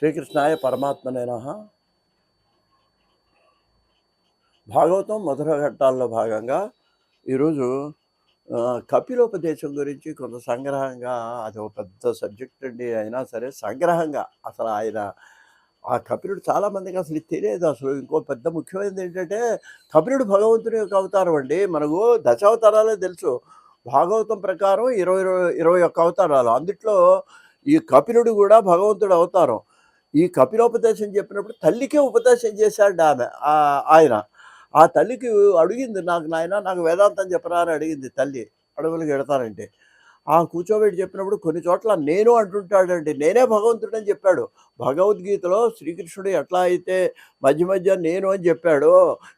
శ్రీకృష్ణాయ పరమాత్మనే నమః. భాగవతం మొదటి ఘట్టాల్లో భాగంగా ఈరోజు కపిలోపదేశం గురించి కొంత సంగ్రహంగా, అది ఒక పెద్ద సబ్జెక్ట్ అండి. అయినా సరే సంగ్రహంగా అసలు ఆయన ఆ కపిలుడు చాలామందికి అసలు ఇది తెలియదు. అసలు ఇంకో పెద్ద ముఖ్యమైనది ఏంటంటే, కపిలుడు భగవంతుని యొక్క అవతారం అండి. మనకు దశావతారాలే తెలుసు. భాగవతం ప్రకారం 21 అవతారాలు. అందుట్లో ఈ కపిలుడు కూడా భగవంతుడు అవతారం. ఈ కపిలోపదేశం చెప్పినప్పుడు తల్లికే ఉపదేశం చేశాడు ఆయన. ఆ తల్లికి అడిగింది, నాయనా నాకు వేదాంతం చెప్పరా అని అడిగింది తల్లి. అడవులకు ఎడతానంటే కూర్చోబెట్టి చెప్పినప్పుడు కొన్ని చోట్ల నేను అంటుంటాడండి. నేనే భగవంతుడని చెప్పాడు. భగవద్గీతలో శ్రీకృష్ణుడు ఎట్లా అయితే మధ్య మధ్య నేను అని చెప్పాడో,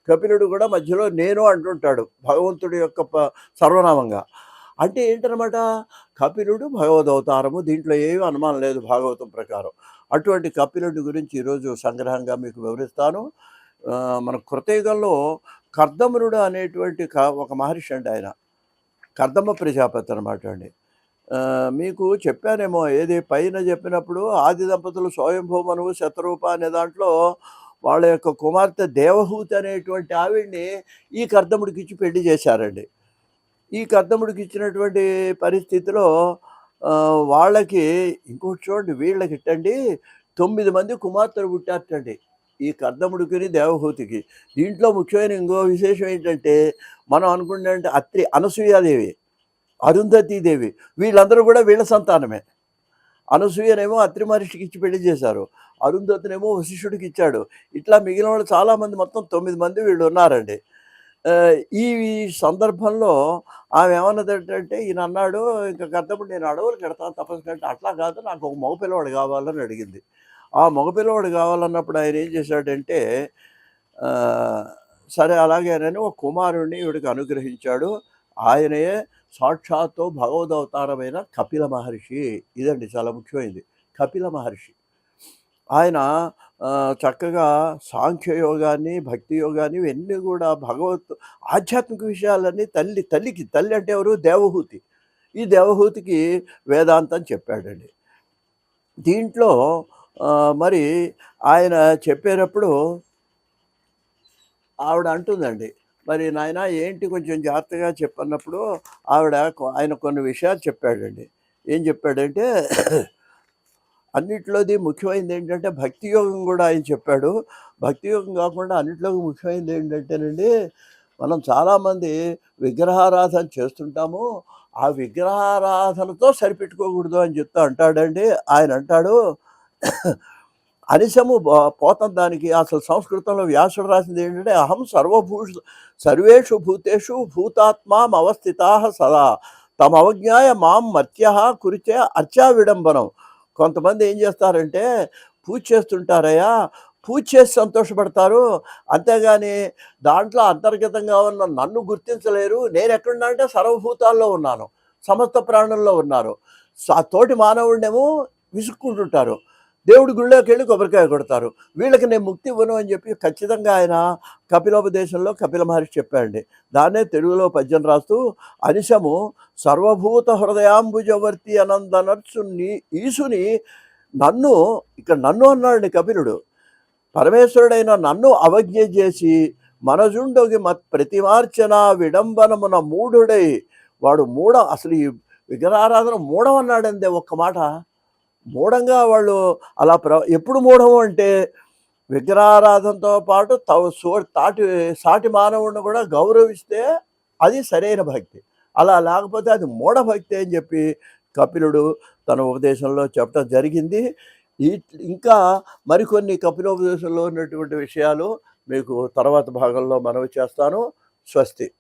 కపిలుడు కూడా మధ్యలో నేను అంటుంటాడు భగవంతుడి యొక్క సర్వనామంగా. అంటే ఏంటనమాట, కపిలుడు భగవదవతారము. దీంట్లో ఏమీ అనుమానం లేదు భాగవతం ప్రకారం. అటువంటి కపిలుడి గురించి ఈరోజు సంగ్రహంగా మీకు వివరిస్తాను. మన కృతయుగంలో కర్దమునుడు అనేటువంటి ఒక మహర్షి అండి. ఆయన కర్దమ ప్రజాపతి అనమాట అండి. మీకు చెప్పానేమో, ఏది పైన చెప్పినప్పుడు ఆది దంపతులు స్వయంభూమనువు శతరూప అనే దాంట్లో వాళ్ళ యొక్క కుమార్తె దేవహూతి అనేటువంటి ఆవిడ్ని ఈ కర్దముడికి ఇచ్చి పెళ్లి చేశారండి. ఈ కర్దముడికి ఇచ్చినటువంటి పరిస్థితిలో వాళ్ళకి ఇంకోటి చూడండి, వీళ్ళకి ఇట్టండి 9 మంది కుమార్తెలు పుట్టారటండి ఈ కర్దముడికి దేవహూతికి. దీంట్లో ముఖ్యమైన ఇంకో విశేషం ఏంటంటే, మనం అనుకుంటే అత్రి అనసూయాదేవి, అరుంధతీదేవి, వీళ్ళందరూ కూడా వీళ్ళ సంతానమే. అనసూయనేమో అత్రి మహర్షికి ఇచ్చి పెళ్లి చేశారు, అరుంధతినేమో వశిష్ఠుడికి ఇచ్చాడు. ఇట్లా మిగిలిన వాళ్ళు చాలామంది, మొత్తం 9 మంది వీళ్ళు ఉన్నారండి. ఈ సందర్భంలో ఆమె ఏమన్నదంటే, ఈయన అన్నాడు, ఇంకా కర్దముడు నేను అడవులకు ఎడతాను తపస్సు కంటే, అట్లా కాదు నాకు ఒక మగపిల్లవాడు కావాలని అడిగింది. ఆ మగపిల్లవాడు కావాలన్నప్పుడు ఆయన ఏం చేశాడంటే, సరే అలాగేనని ఒక కుమారుణ్ణి ఈవిడికి అనుగ్రహించాడు. ఆయనే సాక్షాత్తు భగవదవతారమైన కపిల మహర్షి. ఇదండి చాలా ముఖ్యమైనది, కపిల మహర్షి. ఆయన చక్కగా సాంఖ్యయోగాన్ని, భక్తి యోగాన్ని, ఇవన్నీ కూడా ఆధ్యాత్మిక విషయాలన్నీ తల్లి అంటే ఎవరు, దేవహూతి. ఈ దేవహూతికి వేదాంతం చెప్పాడండి. దీంట్లో మరి ఆయన చెప్పేటప్పుడు ఆవిడ అంటుందండి, మరి నాయన ఏంటి కొంచెం జాగ్రత్తగా చెప్పన్నప్పుడు ఆయన కొన్ని విషయాలు చెప్పాడండి. ఏం చెప్పాడంటే, అన్నిట్లోది ముఖ్యమైనది ఏంటంటే భక్తి యోగం కూడా ఆయన చెప్పాడు. భక్తి యోగం కాకుండా అన్నిట్లో ముఖ్యమైనది ఏంటంటేనండి, మనం చాలామంది విగ్రహారాధన చేస్తుంటాము, ఆ విగ్రహారాధనతో సరిపెట్టుకోకూడదు అని చెప్తా అంటాడండి. ఆయన అంటాడు, అనిశము పోతం దానికి. అసలు సంస్కృతంలో వ్యాసుడు రాసింది ఏంటంటే, అహం సర్వేషు భూతేషు భూతాత్మాం అవస్థితా సదా తమవజ్ఞాయ మాం మర్త్య కురిచే అర్చా విడంబనం. కొంతమంది ఏం చేస్తారంటే, పూజ చేస్తుంటారయ్యా, పూజ చేసి సంతోషపడతారు, అంతేగాని దాంట్లో అంతర్గతంగా ఉన్న నన్ను గుర్తించలేరు. నేను ఎక్కడున్నా అంటే సర్వభూతాల్లో ఉన్నాను, సమస్త ప్రాణుల్లో ఉన్నారు. తోటి మానవుడినేమో విసుక్కుంటుంటారు, దేవుడి గుళ్ళోకి వెళ్ళి కొబ్బరికాయ కొడతారు. వీళ్ళకి నేను ముక్తి ఇవ్వను అని చెప్పి ఖచ్చితంగా ఆయన కపిలోపదేశంలో కపిల మహర్షి చెప్పాడండి. దాన్నే తెలుగులో పద్యం రాస్తూ, అనిశము సర్వభూత హృదయాంబుజవర్తి అనందనర్సు ఈసుని నన్ను, ఇక్కడ నన్ను అన్నాడండి కపిలుడు, పరమేశ్వరుడైన నన్ను అవజ్ఞ చేసి మనజుండొగి ప్రతిమార్చన విడంబనమున మూఢుడై. వాడు అసలు ఈ విగ్రహారాధన మూఢమన్నాడందే ఒక్క మాట. మూఢంగా వాళ్ళు అలా ఎప్పుడు మూఢము అంటే, విగ్రహారాధనతో పాటు సాటి మానవుడిని కూడా గౌరవిస్తే అది సరైన భక్తి. అలా లేకపోతే అది మూఢభక్తి అని చెప్పి కపిలుడు తన ఉపదేశంలో చెప్పడం జరిగింది. ఇంకా మరికొన్ని కపిలోపదేశంలో ఉన్నటువంటి విషయాలు మీకు తర్వాత భాగంలో మనవి చేస్తాను. స్వస్తి.